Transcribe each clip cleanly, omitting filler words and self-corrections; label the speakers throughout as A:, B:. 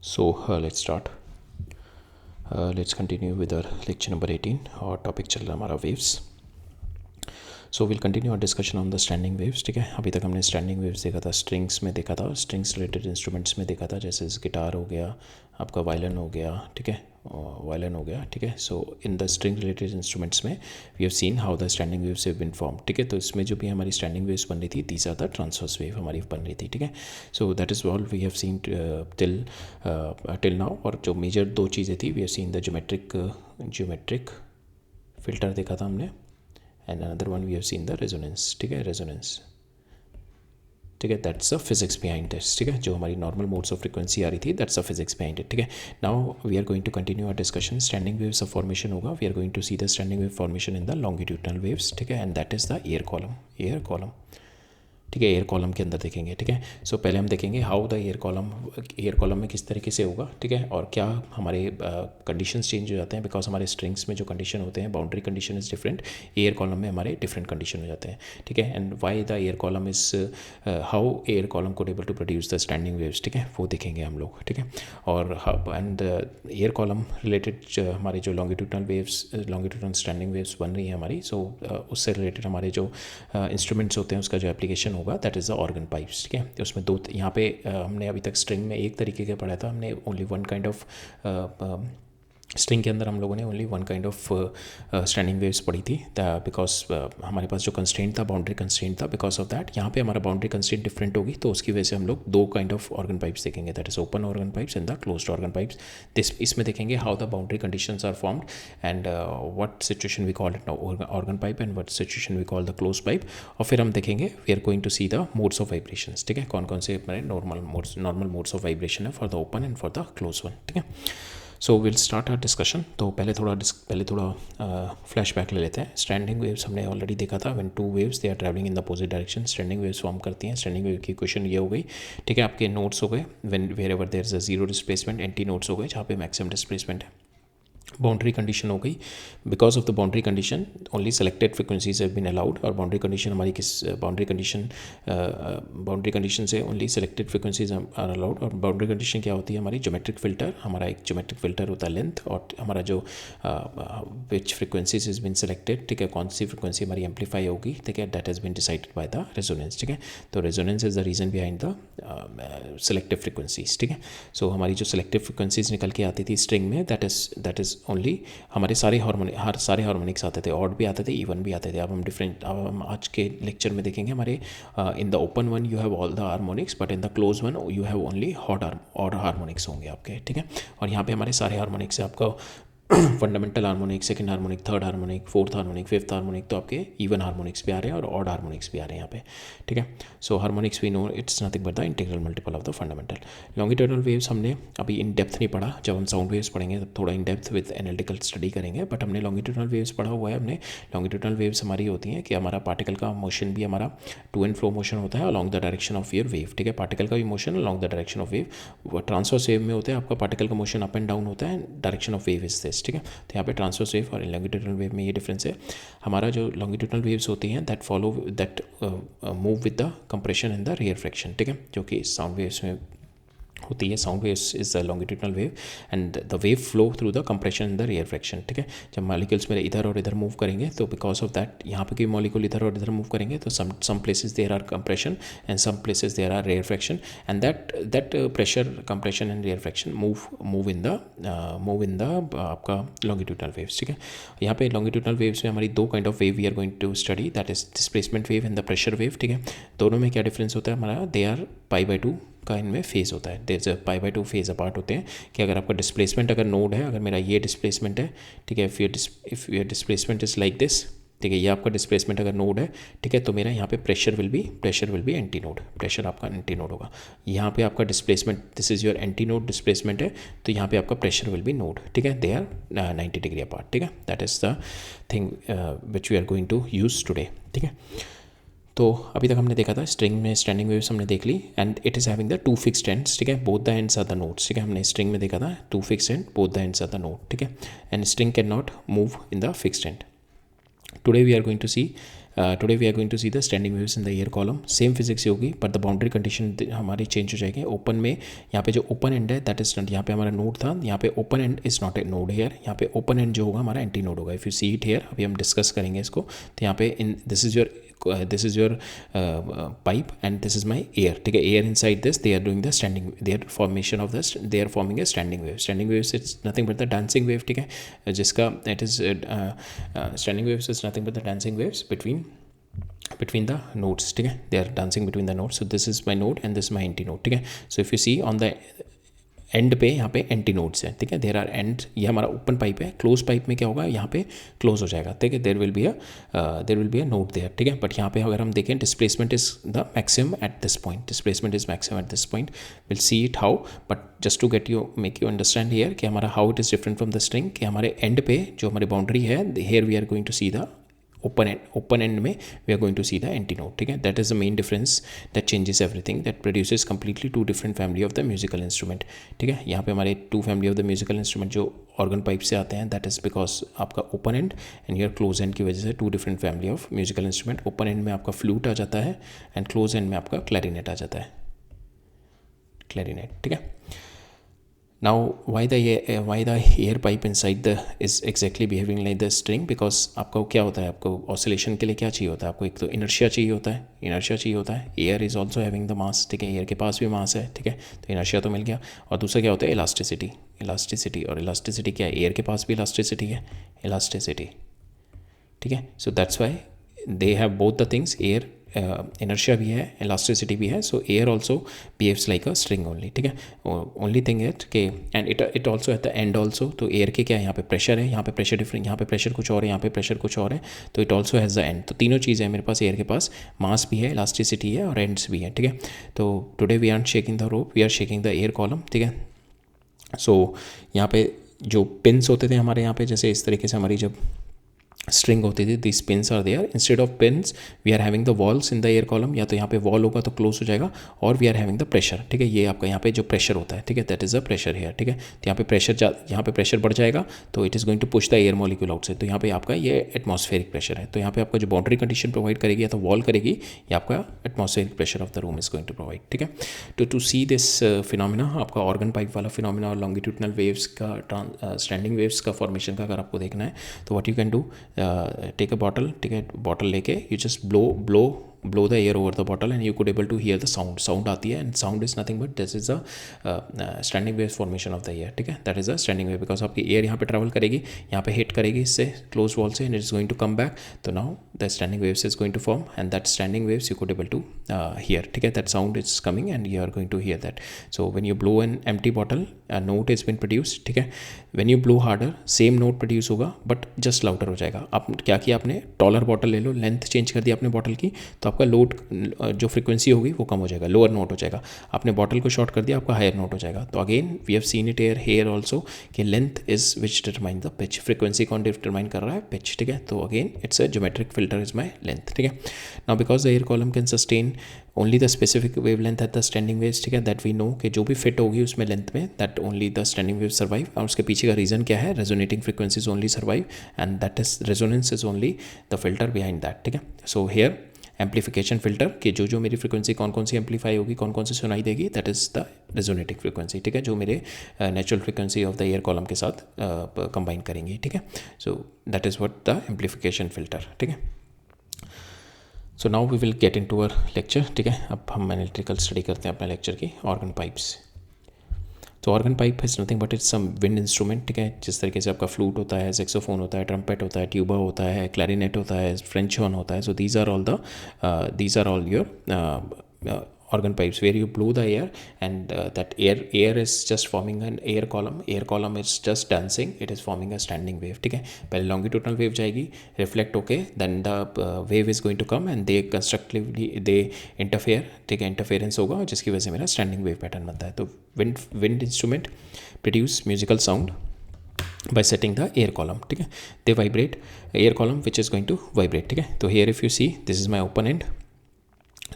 A: So let's start. Let's continue with our lecture number 18 और topic चल रहा है हमारा waves. So will continue our discussion on the standing waves. ठीक है, अभी तक हमने स्टैंडिंग वेव्स देखा था, स्ट्रिंग्स में देखा था, स्ट्रिंग्स रिलेटेड इंस्ट्रूमेंट्स में देखा था, जैसे गिटार हो गया, आपका वायलिन हो गया. ठीक है, वायलिन हो गया. ठीक है, so in the string related instruments में we have seen how the standing waves have been form. ठीक है, तो इसमें जो भी हमारी स्टैंडिंग वेव्स बन रही थी, these are the transverse wave हमारी बन रही थी. ठीक है, so that is all we have seen till now. और जो मेजर दो चीज़ें थी, we have seen the geometric filter देखा था हमने, and another one we have seen the resonance. ठीक है, रेजोनेंस. ठीक है, that's the physics behind this. ठीक है, जो हमारी नॉर्मल मोड्स ऑफ फ्रीक्वेंसी आ रही थी, that's the physics behind it. ठीक है, now we are going to continue our discussion. Standing waves of formation होगा. We are going to see the standing wave formation in the longitudinal waves. ठीक है, and that is the air column. Air column. ठीक है, air column के अंदर देखेंगे. ठीक है, सो पहले हम देखेंगे हाउ द एयर कॉलम में किस तरीके से होगा. ठीक है, और क्या हमारे कंडीशंस चेंज हो जाते हैं, बिकॉज हमारे स्ट्रिंग्स में जो कंडीशन होते हैं, boundary condition is different, air column में हमारे डिफरेंट कंडीशन हो जाते हैं. ठीक है, and why the air column is how air column could able to produce the standing waves. ठीक है, वो देखेंगे हम लोग. ठीक है, और एंड एयर कॉलम रिलेटेड हमारे जो लॉन्गिट्यूडनल स्टैंडिंग वेव्स बन रही हैं हमारी, सो उससे रिलेटेड हमारे जो इंस्ट्रूमेंट्स होते हैं, उसका जो एप्लीकेशन होगा, that is the organ pipes. ठीक है, तो उसमें दो यहाँ पे हमने अभी तक स्ट्रिंग में एक तरीके का पढ़ा था. हमने only one kind of string के अंदर हम लोगों ने only one kind of standing waves पढ़ी थी, बिकॉज हमारे पास जो कंस्ट्रेंट था, बाउंड्री कंस्ट्रेंट था. बिकॉज ऑफ दैट यहाँ पे हमारा बाउंड्री कंस्ट्रेंट डिफरेंट होगी, तो उसकी वजह से हम लोग दो काइंड ऑफ ऑर्गन पाइप्स देखेंगे, that is open organ pipes and the closed organ pipes. इसमें देखेंगे how the boundary conditions are formed and what situation we call it organ pipe and what situation we call the close pipe. और फिर हम देखेंगे we are going to see the modes of vibrations. ठीक है, कौन कौन से हमारे नॉर्मल मोड्स ऑफ वाइब्रेशन है for the open and for the close one. ठीक है, so will start our discussion. तो पहले थोड़ा फ्लैशबैक ले लेते हैं. स्टैंडिंग वेव्स हमने ऑलरेडी देखा था. When two waves they are travelling in the opposite direction, standing waves form करती हैं. स्टैंडिंग वेव की इक्वेशन ये हो गई. ठीक है, आपके नोड्स हो गए when wherever there is a zero displacement, antinodes हो गए जहाँ पे मैक्सिमम डिस्प्लेसमेंट है. बाउंड्री कंडीशन हो गई. Because of the boundary condition only selected frequencies have been allowed. और बाउंड्री कंडीशन हमारी किस बाउंड्री कंडीशन से only selected frequencies are allowed. और बाउंड्री कंडीशन क्या होती है हमारी? Geometric filter. हमारा एक ज्योमेट्रिक फिल्टर होता है लेंथ, और हमारा जो विच फ्रिक्वेंसीज इज बीन सेलेक्टेड. ठीक है, कौन सी फ्रिक्वेंसी हमारी एम्पलीफाई होगी. ठीक है, that has been decided by the resonance. ठीक है, तो resonance is the reason behind the selective frequencies. ठीक है, सो हमारी जो सेलेक्टिव फ्रिक्वेंसीज निकल के आती थी स्ट्रिंग में, दैट इज़ ओनली हमारे सारे हार्मोनिक्स आते थे, ऑड भी आते थे, इवन भी आते थे. अब हम आज के लेक्चर में देखेंगे हमारे इन the open one you have all the harmonics, but in the close one you have only odd harmonics होंगे आपके. ठीक है, और यहाँ पे हमारे सारे हार्मोनिक्स है आपका fundamental harmonic, second harmonic, third harmonic, fourth harmonic, fifth harmonic. तो आपके इवन हार्मोनिक्स भी आ रहे हैं और ऑड हार्मोनिक्स भी आ रहे हैं यहाँ पे. ठीक है, so harmonics we know it's nothing but the integral multiple of the fundamental. Longitudinal waves हमने अभी इन डेप्थ नहीं पढ़ा. जब हम साउंड वेव्स पढ़ेंगे तब थोड़ा in depth with analytical study करेंगे, बट हमने लॉन्गिट्यूडनल वेव्स पढ़ा हुआ है. हमने लॉन्गिट्यूडनल वेव्स हमारी होती हैं कि हमारा पार्टिकल का मोशन भी हमारा टू एंड फ्लो मोशन होता है along the direction of your wave. ठीक है, पार्टिकल का भी motion along the direction of wave. Transverse wave में होता है आपका पार्टिकल का मोशन अप एंड डाउन होता है, direction of wave is this. ठीक है, तो यहाँ पे ट्रांसवर्स वेव और लॉन्गिट्यूडनल वेव में ये डिफरेंस है. हमारा जो लॉन्गिट्यूडनल वेव्स होती हैं that move with the compression in the rarefaction. ठीक है, जो कि साउंड वेव्स में होती है. Sound waves is the longitudinal wave and the wave flow through the compression in the rarefaction. ठीक है, जब मॉलिक्यूल्स मेरे इधर और इधर मूव करेंगे तो बिकॉज ऑफ दैट यहाँ पे कोई मॉलिक्यूल इधर और इधर मूव करेंगे तो some places there are compression and some places there are rarefaction, and that pressure compression and rarefaction move in the आपका लॉन्गिट्यूडनल वेव्स. ठीक है, यहाँ पे लॉन्गिट्यूडनल वेव्स में हमारी दो kind of wave we are going to study, that is displacement wave and the pressure wave. ठीक है, दोनों में क्या डिफरेंस होता है हमारा? दे आर π/2 का इनमें फेज़ होता है. देयर इज π/2 फेज़ अपार्ट होते हैं कि अगर आपका डिस्प्लेसमेंट अगर नोड है, अगर मेरा ये डिस्प्लेसमेंट है, ठीक है, if your displacement is like this. ठीक है, ये आपका डिस्प्लेसमेंट अगर नोड है, ठीक है, तो मेरा यहाँ पे pressure will be anti node. Pressure आपका एंटी नोड होगा. यहाँ पे आपका displacement, this is your anti node displacement है, तो यहाँ पे आपका प्रेशर विल बी नोड. ठीक है, दे आर 90 डिग्री अपार्ट. ठीक है, that is the thing which we are going to use today. ठीक है, तो अभी तक हमने देखा था स्ट्रिंग में स्टैंडिंग वेव्स हमने देख ली and it is having the two fixed ends. ठीक है, both the ends are the nodes. ठीक है, हमने स्ट्रिंग में देखा था two fixed end, both the ends are the node. ठीक है, and string can not move in the fixed end. Today we are going to see today we are going to see the standing waves in the air column. Same physics ही होगी but the boundary condition हमारी change हो जाएगी. Open में यहाँ पे जो open end है that is, यहाँ पे हमारा नोड था, यहाँ पे open end is not a node here. यहाँ पे ओपन एंड जो होगा हमारा एंटी नोड होगा. If you see it here, अभी हम डिस्कस करेंगे इसको. तो यहाँ पे in this is your pipe and this is my air. ठीक है, air inside this they are doing the standing, their formation of this, they are forming a standing wave. Standing waves it's nothing but the dancing wave. ठीक है, जिसका that is standing waves is nothing but the dancing waves between the nodes. ठीक है, they are dancing between the nodes. So this is my node and this is my anti node. ठीक है, so if you see on the and पे यहाँ पे anti nodes हैं. ठीक है, देर आर एंड, ये हमारा ओपन पाइप है. क्लोज पाइप में क्या होगा, यहाँ पे क्लोज हो जाएगा. ठीक है, there will be a node there. ठीक है, बट यहाँ पे अगर हम देखें displacement is the maximum at this point. Displacement is maximum at this point. Will see it how, but just to get you make you understand here कि हमारा how it is different from the string. कि हमारे end पे जो हमारी boundary है, here we are going to see the open end में we are going to see the anti node. ठीक है, that is the main difference that changes everything, that produces completely two different family of the musical instrument. ठीक है, यहाँ पे हमारे two family of the musical instrument जो organ pipe से आते हैं, that is because आपका open end and your close end की वजह से two different family of musical instrument. open end में आपका flute आ जाता है and close end में आपका clarinet आ जाता है, clarinet. ठीक है, now why the air pipe inside the is exactly behaving like the string? Because आपको क्या होता है, आपको oscillation के लिए क्या चाहिए होता है, आपको एक तो inertia चाहिए होता है, air is also having the mass. ठीक है, air के पास भी mass है. ठीक है, तो inertia तो मिल गया. और दूसरा क्या होता है, elasticity. और elasticity क्या है, air के पास भी elasticity है, ठीक है. so that's why they have both the things, air inertia भी है, elasticity भी है. so air also behaves like a string only. ठीक है, only thing is कि and it also at the end also. तो air के क्या है, यहाँ पे pressure है, यहाँ पे pressure different, यहाँ पे pressure कुछ और है, यहाँ पे pressure कुछ और है. तो it also has the end. तो तीनों चीज़ें हैं मेरे पास. air के पास mass भी है, elasticity है और ends भी है. ठीक है, तो today we aren't shaking the rope, we are shaking the air column. ठीक है, so यहाँ पे जो pins होते थे हमारे यहाँ पे, जैसे इस तरीके से हमारी जब स्ट्रिंग होती थी, this pins are there. Instead of pins we are having the walls in the air column. या तो यहाँ पे वॉल होगा तो क्लोज हो जाएगा, और we are having the pressure. ठीक है, ये आपका यहाँ पे जो प्रेशर होता है, ठीक है, that is the pressure here. ठीक है, तो यहाँ पे प्रेशर बढ़ जाएगा तो it is going to push the air molecule out से. तो यहाँ पे आपका ये एटमॉस्फेरिक प्रेशर है. तो यहाँ पे आपका जो बाउंड्री कंडीशन प्रोवाइड करेगी या तो वॉल करेगी या आपका atmospheric pressure of the room is going to provide. ठीक है, तो टू सी दिस फिनोमिना, आपका ऑर्गन पाइप वाला फिनोमिना और लॉन्गिट्यूडनल वेव्स का, स्टैंडिंग वेव्स का फॉर्मेशन का अगर आपको देखना है तो what you can do, take bottle. ठीक है, बॉटल लेके you just blow the air over the bottle and you could able to hear the sound आती है. and sound is nothing but this is a standing wave formation of the air. ठीक है, that is a standing wave because आपकी air यहाँ पे travel करेगी, यहाँ पे hit करेगी इससे close wall से, and it is going to come back. तो now the standing waves is going to form and that standing waves you could able to hear. ठीक है, that sound is coming and you are going to hear that. so when you blow an empty bottle, a note has been produced. ठीक है, when you blow harder same note produce होगा but just louder हो जाएगा. आप क्या किया, आपने taller bottle ले लो, length change कर दिया अपने bottle की, तो आपका लोड जो फ्रीक्वेंसी होगी वो कम हो जाएगा, लोअर नोट हो जाएगा. आपने बॉटल को शॉर्ट कर दिया, आपका हायर नोट हो जाएगा. तो again we have seen it here also कि length is which determine the pitch. Frequency कौन डिटरमाइन कर रहा है, पिच. ठीक है, तो again it's a geometric filter is my length. ठीक है, now because the air column can sustain only the specific wave length at the standing waves. ठीक है, दैट वी नो कि जो भी फिट होगी उसमें लेंथ में, that only the standing wave survive. और उसके पीछे का रीज़न क्या है, resonating frequencies only survive and that is resonance is only the filter behind that. ठीक है, सो हेयर एम्पलीफिकेशन फिल्टर कि जो मेरी फ्रीक्वेंसी कौन सी एम्पलीफाई होगी, कौन सी सुनाई देगी, that is the resonating frequency. ठीक है, जो मेरे natural frequency of the air column के साथ कंबाइन करेंगी. ठीक है, so that is what the amplification filter. ठीक है, so now we will get into our lecture. ठीक है, अब हम एनालिटिकल स्टडी करते हैं अपने लेक्चर की ऑर्गन पाइप्स. तो organ pipe is nothing but it's some wind instrument. ठीक है, जिस तरीके से आपका फ्लूट होता है, सेक्सोफोन होता है, ट्रम्पेट होता है, ट्यूबा होता है, क्लैरिनेट होता है, फ्रेंच हॉर्न होता है. So these are all your organ pipes where you blow the air and that air is just forming an air column is just dancing, it is forming a standing wave. ठीक है, पहले longitudinal wave जाएगी, reflect होके then the wave is going to come and they constructively they interfere. ठीक है, interference होगा जिसकी वजह से मेरा standing wave pattern बनता है. तो wind instrument produce musical sound by setting the air column. ठीक है, they vibrate air column which is going to vibrate. ठीक है, तो here if you see this is my open end.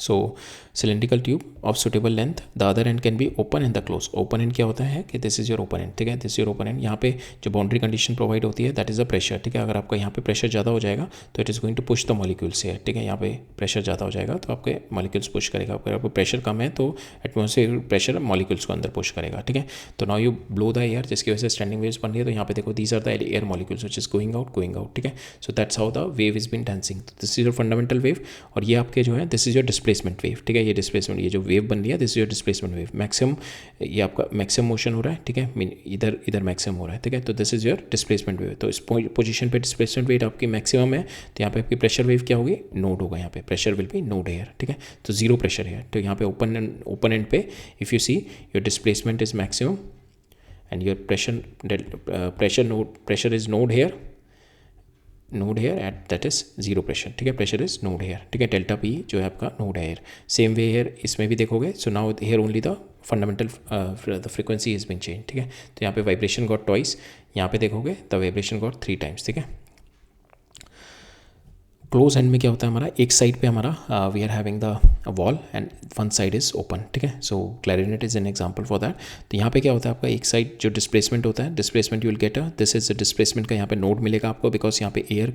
A: So cylindrical tube of suitable length, the other and can be open and the close. Open and क्या होता है कि this is your open end, ठीक है, this is your open and. यहाँ पे जो boundary condition provide होती है दैट इज द प्रेशर, ठीक है। अगर आपका यहाँ पे प्रेशर ज़्यादा हो जाएगा तो it is going to push the molecules है, ठीक है। यहाँ पे प्रेशर ज़्यादा हो जाएगा तो आपके मॉलिक्यूल्स पुश करेगा। अगर आपको प्रेशर कम है तो एटमॉस्फेयर प्रेशर मॉलिक्यूल्स को अंदर पुश करेगा, ठीक है। तो now you blow the air, जिसकी वजह से स्टैंडिंग वेव्स बन रही है। तो यहाँ पे देखो these are the air molecules which is going out, ठीक है। So that's how the wave is been dancing. This is your fundamental wave और ये आपके जो है this is your displacement wave, ठीक है। ये डिस्प्लेसमेंट, ये जो वेव बन रही है this is your displacement wave. Maximum ये आपका मैक्सिमम मोशन हो रहा है, ठीक है, इधर मैक्सिमम हो रहा है, ठीक है। तो this is your displacement wave. तो इस पोजीशन पे डिस्प्लेसमेंट वेव आपकी मैक्सिमम है तो यहाँ पे आपकी प्रेशर वेव क्या होगी, नोड होगा। यहाँ पे pressure will be node here, ठीक है। तो जीरो प्रेशर है। तो यहाँ पे ओपन एंड पे if you see your displacement is maximum and your pressure is node here at that is zero pressure, ठीक है। प्रेशर इज नोड हेयर, ठीक है। डेल्टा पी जो है आपका node here. Same way here इसमें भी देखोगे। So now here only the fundamental the frequency is been change, ठीक है। तो यहाँ पे वाइब्रेशन गॉट ट्वाइस, यहाँ पे देखोगे द वाइब्रेशन गॉट 3 टाइम्स, ठीक है। क्लोज एंड में क्या होता है हमारा, एक साइड पे हमारा we are having the wall and one side is open, ठीक है। So clarinet is an example for that. तो यहाँ पे क्या होता है आपका एक साइड जो डिस्प्लेसमेंट होता है, displacement you will get this is displacement का यहाँ पे नोड मिलेगा आपको, बिकॉज यहाँ पे air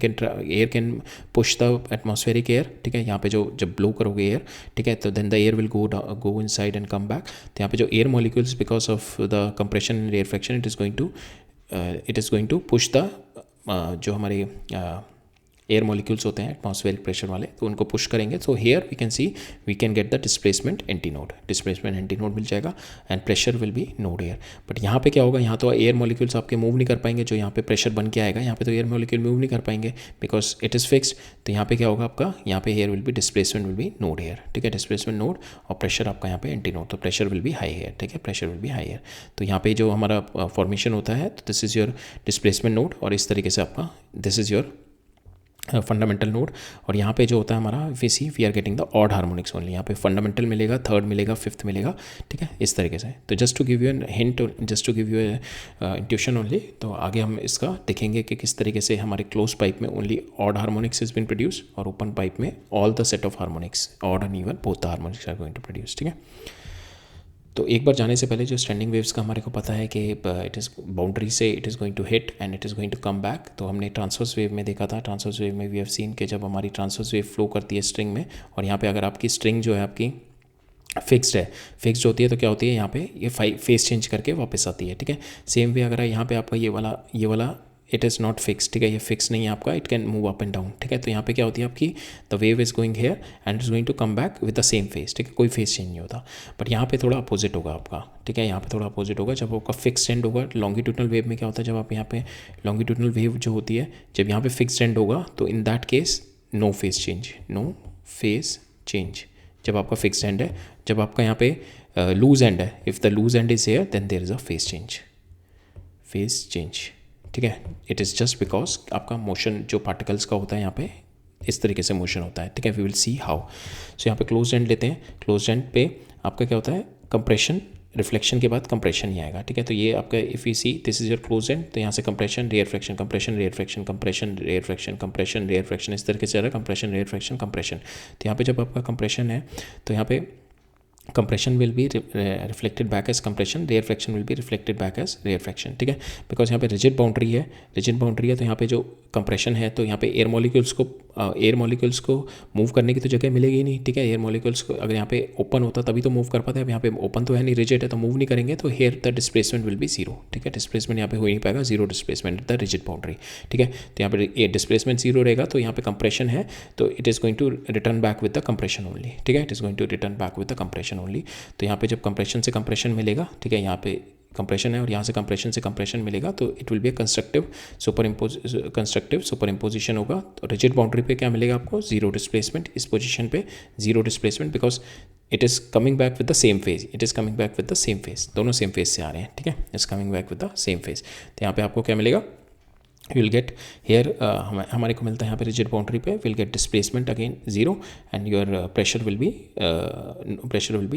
A: can push the atmospheric air, ठीक है। यहाँ पे जो जब ब्लो करोगे एयर, ठीक है, तो then the air will go inside and come back. तो यहाँ पे जो air molecules because of the compression and rarefaction it is going to push the जो हमारे एयर मॉलिक्यूल्स होते हैं एटमॉस्फेरिक प्रेशर वाले, तो उनको पुश करेंगे। So here we can see we can get the displacement anti node मिल जाएगा and pressure will be node air. But यहाँ पे क्या होगा, यहाँ तो एयर मॉलिक्यूल्स आपके मूव नहीं कर पाएंगे। जो यहाँ पे प्रेशर बन के आएगा यहाँ पे तो एयर मॉलिक्यूल मूव नहीं कर पाएंगे बिकॉज इट इज़ फिक्स्ड। तो यहाँ पे क्या होगा आपका, यहाँ पे here will be displacement will be node here, ठीक है। डिस्प्लेसमेंट नोड और प्रेशर आपका यहाँ पे एंटी नोड, तो pressure will be high here, ठीक है। Pressure will be high here. तो यहाँ पे जो हमारा फॉर्मेशन होता है तो this is your displacement node और इस तरीके से आपका this is your fundamental node. और यहाँ पे जो होता है हमारा we are getting the odd harmonics only. यहाँ पे फंडामेंटल मिलेगा, थर्ड मिलेगा, फिफ्थ मिलेगा, ठीक है, इस तरीके से। तो just to give you an hint, just to give you intuition only. तो आगे हम इसका देखेंगे कि किस तरीके से हमारे क्लोज पाइप में only odd harmonics is been produce और ओपन पाइप में all the set of harmonics odd and even both the harmonics are going to produce, ठीक है। तो एक बार जाने से पहले जो स्टैंडिंग वेव्स का हमारे को पता है कि इट इज़ बाउंड्री से it is going to hit and it is going to come back. तो हमने ट्रांसवर्स वेव में देखा था, ट्रांसवर्स वेव में वी हैव सीन कि जब हमारी ट्रांसवर्स वेव फ्लो करती है स्ट्रिंग में, और यहाँ पे अगर आपकी स्ट्रिंग जो है आपकी फिक्स्ड होती है तो क्या होती है यहाँ पे ये फेस चेंज करके वापस आती है, ठीक है। सेम वे अगर यहाँ पे आपका ये वाला इट इज़ नॉट फिक्स, ठीक है, ये फिक्स नहीं है आपका, it can move up and down, ठीक है। तो यहाँ पे क्या होती है आपकी the wave is going here and is going to come back with the same phase, ठीक है, कोई फेस चेंज नहीं होता। बट यहाँ पे थोड़ा अपोजिट होगा आपका, ठीक है, यहाँ पे थोड़ा अपोजिट होगा। जब आपका फिक्स एंड होगा लॉन्गिट्यूडनल वेव में क्या होता है, जब आप यहाँ पे लॉन्गिट्यूडनल वेव जो होती है जब यहाँ पे फिक्स एंड होगा तो in that case no phase change. जब आपका फिक्स एंड है, जब आपका यहाँ पे लूज एंड है, if the loose end is here then there is a phase change, ठीक है। इट इज़ जस्ट बिकॉज आपका मोशन जो पार्टिकल्स का होता है यहाँ पे इस तरीके से मोशन होता है, ठीक है। We will see how. So यहाँ पे क्लोज एंड लेते हैं। क्लोज एंड पे आपका क्या होता है, कंप्रेशन, रिफ्लेक्शन के बाद कंप्रेशन ही आएगा, ठीक है। तो ये आपका if you see this is your close end, तो यहाँ से compression rarefaction, compression rarefaction, compression rarefaction, compression rarefaction, इस तरीके से चल रहा है, कंप्रेशन रेयर फ्रैक्शन कंप्रेशन। तो यहाँ पे जब आपका कंप्रेशन है तो यहाँ पे compression will be reflected back as compression, rarefaction will be reflected back as rarefaction, ठीक है। बिकॉज यहाँ पे रिजिड बाउंड्री है तो यहाँ पे जो कंप्रेशन है तो यहाँ पे एयर मॉलिक्यूल्स को मूव करने की तो जगह मिलेगी नहीं, ठीक है। एयर मॉलिक्यूल्स को अगर यहाँ पे ओपन होता तभी तो मूव कर पाता है, अब यहाँ पे ओपन तो है नहीं, रिजिड है तो मूव नहीं करेंगे, तो here the displacement will be zero, ठीक है। डिस्प्लेसमेंट यहाँ पे हो ही नहीं पाएगा, zero displacement the rigid boundary, ठीक है। तो यहाँ पे डिस्प्लेसमेंट जीरो रहेगा तो यहाँ पे कंप्रेशन है तो it is going to return back with the compression only, ठीक है। It is going to return back with the compression only. तो यहाँ पे जब कंप्रेशन से कंप्रेशन मिलेगा, ठीक है, यहाँ पे कंप्रेशन है और यहाँ से कंप्रेशन से कंप्रेशन मिलेगा तो it will B constructive super imposition होगा। तो रिजिड बाउंड्री पे क्या मिलेगा आपको, जीरो डिस्प्लेसमेंट, इस पोजीशन पे zero displacement because it is coming back with the same phase, दोनों सेम फेज से आ रहे हैं, ठीक है। It's coming back with the same phase. तो यहाँ पे आपको क्या मिलेगा, you will get here हमारे को मिलता है यहाँ पे रिजिड बाउंड्री पे will get displacement again zero and your pressure will be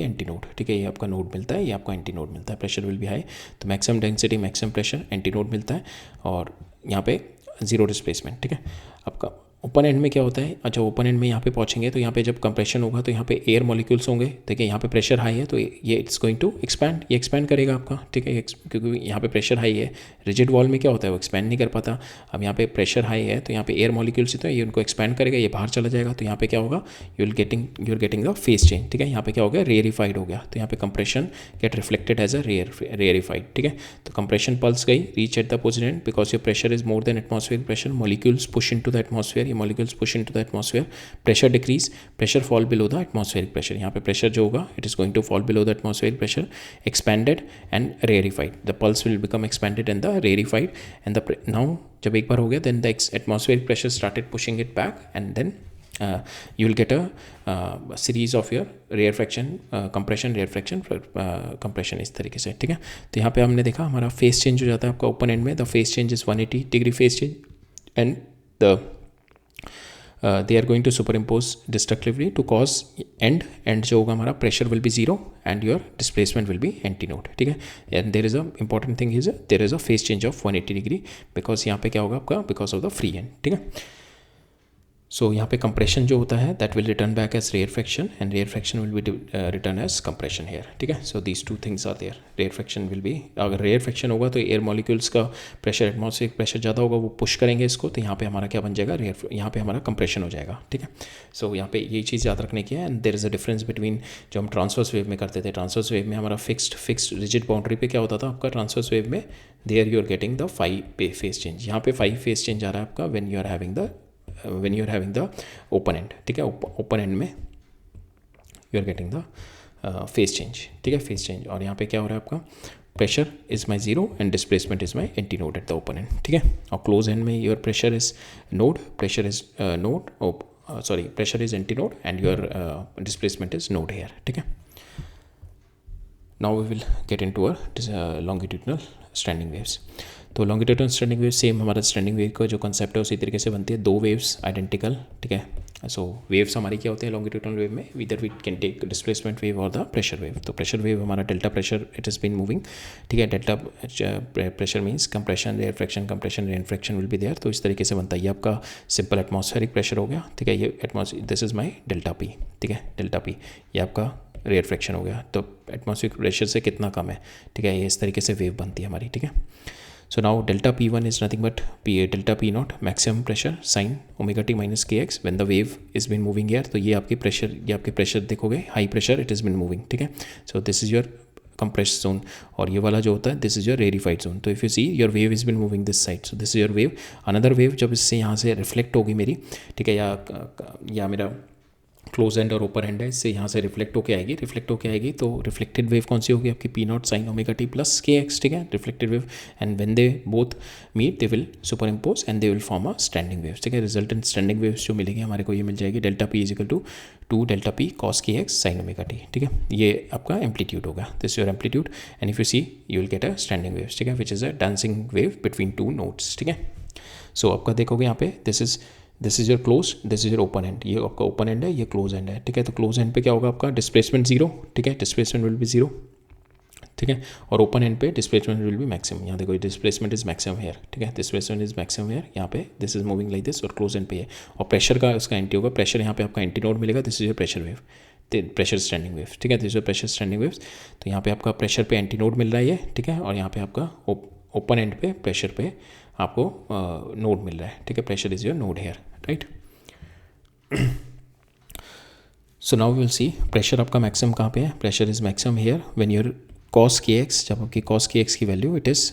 A: anti node, ठीक है। ये आपका नोड मिलता है, ये आपका एंटी नोड मिलता है, प्रेशर विल बी हाई, तो maximum density maximum pressure anti node मिलता है और यहाँ पे जीरो डिस्प्लेसमेंट, ठीक है। आपका ओपन एंड में क्या होता है, अच्छा ओपन एंड में यहाँ पे पहुँचेंगे तो यहाँ पे जब कंप्रेशन होगा तो यहाँ पे एयर मॉलिक्यूल्स होंगे, देखिए यहाँ पे प्रेशर हाई है तो ये इट्स गोइंग टू एक्सपैंड, ये एक्सपैंड करेगा आपका, ठीक है, क्योंकि यहाँ पे प्रेशर हाई है। रिजिड वॉल में क्या होता है, वो एक्सपैंड नहीं कर पाता। अब यहाँ पे प्रेशर हाई है तो यहाँ पे एयर मॉलिक्यूल्स तो ये उनको एक्सपैंड करेगा, ये बाहर चला जाएगा, तो यहाँ पे क्या होगा, you are getting the phase change, ठीक है। यहाँ पे क्या हो गया, रेयरिफाइड हो गया, तो यहाँ पे compression get reflected as a rarefied, ठीक है। तो कंप्रेशन पल्स गई, reach at the position, because your pressure is more than atmospheric pressure, molecules push into the atmosphere, ये molecules push into the atmosphere, pressure decrease, pressure fall below the atmospheric pressure, यहाँ पे pressure जो होगा it is going to fall below the atmospheric pressure, expanded and rarefied, the pulse will become expanded and the rarefied end the now जब एक बार हो गया then the atmospheric pressure started pushing it back and then you will get a series of your rarefaction compression rarefaction compression इस तरीके से, ठीक है। तो यहाँ पे हमने देखा हमारा फेस चेंज हो जाता है आपका ओपन एंड में, the phase change is 180 degree face change and the they are going to superimpose destructively to cause end जो होगा हमारा pressure will be zero and your displacement will be antinode, ठीक है। And there is a important thing is there is a phase change of 180 degree, because यहाँ पे क्या होगा आपका, because of the free end, ठीक है। So यहाँ पे कंप्रेशन जो होता है that will return back as rarefaction and rarefaction will be return as compression here, ठीक है। So these two things are there, rarefaction will be, अगर रेयरफैक्शन होगा तो एयर मॉलिक्यूल्स का प्रेशर, एटमॉस्फेरिक प्रेशर ज़्यादा होगा, वो पुश करेंगे इसको, तो यहाँ पे हमारा क्या बन जाएगा, यहाँ पे हमारा कंप्रेशन हो जाएगा, ठीक है। सो यहाँ पे ये चीज़ याद रखने की है। And there is a difference between जो हम ट्रांसवर्स वेव में करते थे, ट्रांसवर्स वेव में हमारा फिक्स्ड रिजिड बाउंड्री पे क्या होता था आपका, ट्रांसवर्स वेव में there you are getting the 5 phase change, यहाँ पे 5 फेस चेंज आ रहा है आपका when you are having the open end, ठीक है। ओपन एंड में you are getting the phase change, ठीक है, फेस चेंज। और यहाँ पे क्या हो रहा है आपका, pressure is my zero and displacement is my antinode at the open end, ठीक है। और क्लोज एंड में your pressure is node, pressure is node, pressure is antinode and your displacement is node here, ठीक है। Now we will get into uh longitudinal standing waves. तो longitudinal standing wave same हमारा standing wave का जो concept है उसी तरीके से बनती है, 2 वेव्स आइडेंटिकल, ठीक है। सो वेव्स हमारी क्या होते हैं लॉन्गिट्यूडनल वेव में, इधर we can take displacement wave और द प्रेशर वेव। तो प्रेशर वेव हमारा delta pressure it is been moving, ठीक है। Delta pressure means compression, rarefaction, compression, rarefaction will be there. तो इस तरीके से बनता है, ये आपका सिंपल एटमॉस्फेरिक प्रेशर हो गया, ठीक है। ये atmosphere, this is my delta P, ठीक है, डेल्टा पी, ये आपका रेयरफैक्शन हो गया। तो एटमॉस्फेरिक प्रेशर से कितना कम है, ठीक है, ये इस तरीके से वेव बनती है हमारी, ठीक है। So now delta P1 is nothing but delta P naught maximum pressure sin omega t minus kx when the wave is been moving here। तो ये आपके प्रेशर देखोगे, high pressure it is been moving, ठीक है। So this is your compressed zone और ये वाला जो होता है दिस इज योर रेयरिफाइड जोन। तो if you see your wave is been moving this side, so this is your wave. Another wave जब इससे यहाँ से रिफ्लेक्ट होगी मेरी, ठीक है, या मेरा क्लोज एंड और ओपन एंड है, इससे यहाँ से रिफ्लेक्ट होकर आएगी, तो रिफ्लेक्टेड वेव कौन सी होगी आपकी, P nought sine omega t plus k x, ठीक है, reflected wave. And when they both meet they will superimpose and they will form a standing waves, ठीक है। रिजल्टेंट स्टैंडिंग वेव्स जो मिलेगी हमारे को ये मिल जाएगी delta P is equal to 2 delta P cos k x sine omega t, ठीक है। ये आपका एम्पलीट्यूड होगा, this your amplitude and if you see you will get a standing waves, ठीक है, which is a dancing wave between 2 notes, ठीक है। So आपका देखोगे यहाँ पे this is your close, this is your open end, ये आपका ओपन एंड है, ये क्लोज एंड है, ठीक है। तो क्लोज एंड पे क्या होगा आपका, डिस्प्लेसमेंट जीरो, ठीक है, डिस्प्लेसमेंट विल बी जीरो, ठीक है। और ओपन एंड पे डिस्प्लेसमेंट विल बी मैक्सिमम, यहाँ देखो डिस्प्लेसमेंट इज मैक्सिमम हेयर, ठीक है, डिस्प्लेसमेंट इज मैक्सिमम हेयर, यहाँ पे this is moving like this, और क्लोज एंड पे है। और प्रेशर का उसका एंटी होगा, प्रेशर यहाँ पे आपका एंटी नोड मिलेगा, this is your pressure wave, pressure standing wave, ठीक है, this is pressure standing waves. तो यहाँ पे आपका प्रेशर पे एंटी नोड मिल रहा है ये, ठीक है, और यहाँ पे आपका ओपन एंड पे प्रेशर पे आपको नोड मिल रहा है, ठीक है, pressure is your node here, right. So now will see pressure आपका मैक्सिमम कहाँ पे है, pressure is maximum here when your cos k x, जब आपकी कॉस के एक्स की वैल्यू इट इज़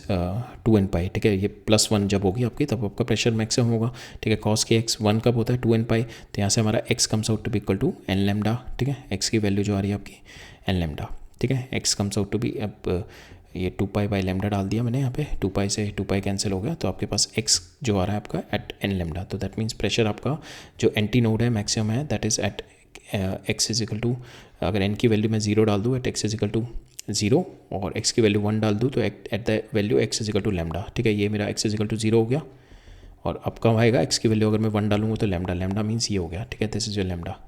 A: 2n पाई, ठीक है, ये +1 जब होगी आपकी तब आपका प्रेशर मैक्सिमम होगा, ठीक है। कॉस के एक्स 1 कब होता है, 2n पाई, तो यहाँ से हमारा x comes out to be equal to n lambda, ठीक है, x की वैल्यू जो आ रही है आपकी n लैम्डा, ठीक है, x comes out to be, अब ये 2 पाई बाई लैम्डा डाल दिया मैंने यहाँ पे, 2 पाई से 2 पाई कैंसिल हो गया, तो आपके पास x जो आ रहा है आपका एट n लैम्डा। तो दैट मीन्स प्रेशर आपका जो एंटी नोड है मैक्सिमम है that is at x is equal to, अगर n की वैल्यू मैं 0 डाल दूँ at x is equal to 0 और x की वैल्यू 1 डाल दूँ तो at the value x is equal to lambda, ठीक है, ये मेरा x इज इक्वल टू 0 हो गया। और अब कब आएगा x की वैल्यू, अगर मैं 1 डालूंगा तो लैम्डा मीन्स ये हो गया, ठीक है, this is your lambda.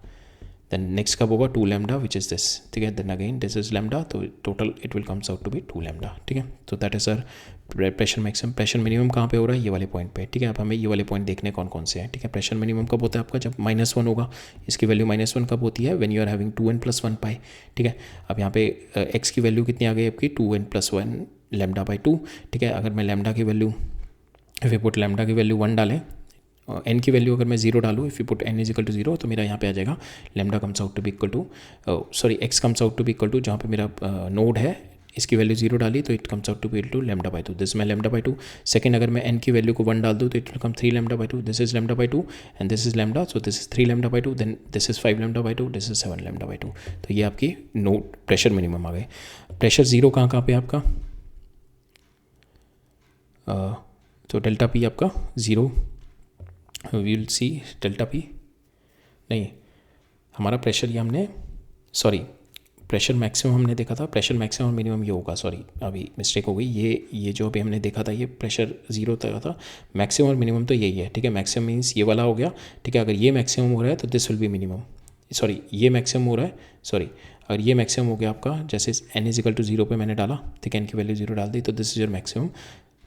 A: Then next कब होगा 2 लैम्डा विच इज़ दिस, ठीक है, then again this is lambda, तो total it will comes out to be 2 lambda, ठीक है। तो that is sir pressure maximum, pressure minimum कहाँ पे हो रहा है, ये वाले पॉइंट पे, ठीक है। अब हमें ये वाले पॉइंट देखने कौन कौन से हैं, ठीक है। प्रेशर मिनिमम कब होता है आपका, जब -1 होगा। इसकी वैल्यू -1 कब होती है, when you are having 2n+1 pi, ठीक है। अब यहाँ पे एक्स की वैल्यू कितनी आ गई आपकी, 2n+1 λ/2, ठीक है। अगर मैं लैम्डा की value, if you put lambda की वैल्यू 1 डालें, एन की वैल्यू अगर मैं 0 डालूँ, if you put n is equal to 0, तो मेरा यहाँ पे आ जाएगा lambda comes out to be equal to, sorry x comes out to be equal to, जहाँ पे मेरा नोड है इसकी वैल्यू 0 डाली तो it comes out to be equal to λ/2, this मैं λ/2। सेकंड, अगर मैं n की वैल्यू को 1 डाल दूँ तो it will come 3 λ/2, this is λ/2 and this is lambda, so this is 3 λ/2, then this is 5 λ/2, this is 7 λ/2। तो ये आपकी नोड प्रेशर मिनिमम आ गए। प्रेशर 0 कहाँ पे आपका, तो डेल्टा पी आपका 0, we will see delta P, नहीं हमारा प्रेशर ये हमने, सॉरी प्रेशर मैक्सिमम हमने देखा था, प्रेशर मैक्सिमम और मिनिमम ये होगा, सॉरी अभी मिस्टेक हो गई, ये जो अभी हमने देखा था ये प्रेशर 0 था, मैक्सिमम और मिनिमम तो यही है, ठीक है। मैक्सिमम मीन्स ये वाला हो गया, ठीक है। अगर ये मैक्सिमम हो रहा है तो this will B minimum, sorry ये मैक्सिमम हो रहा है, सॉरी अगर ये मैक्सिमम हो गया आपका, जैसे n इज इक्वल टू 0 पे मैंने डाला, ठीक है, n की वैल्यू 0 डाल दी, तो दिस इज योर मैक्सिमम।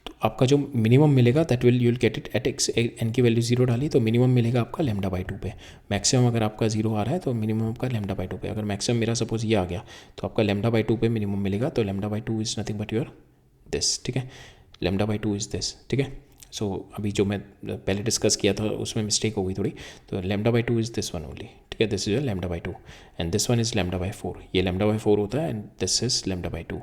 A: तो आपका जो मिनिमम मिलेगा that will you will get it at x, n की वैल्यू 0 डाली तो मिनिमम मिलेगा आपका λ/2 पे। मैक्सिमम अगर आपका 0 आ रहा है तो मिनिमम आपका λ/2 पे। अगर मैक्सिमम मेरा सपोज ये आ गया तो आपका λ/2 पे मिनिमम मिलेगा, तो λ/2 is nothing but your this, ठीक है। λ/2 इज़ दिस, ठीक है। सो अभी जो मैं पहले डिस्कस किया था उसमें मिस्टेक हो गई थोड़ी, तो λ/2 इज़ दिस वन ओनली, ठीक है। This is your λ/2 and this one is λ/4, ये λ/4 होता है एंड दिस इज λ/2,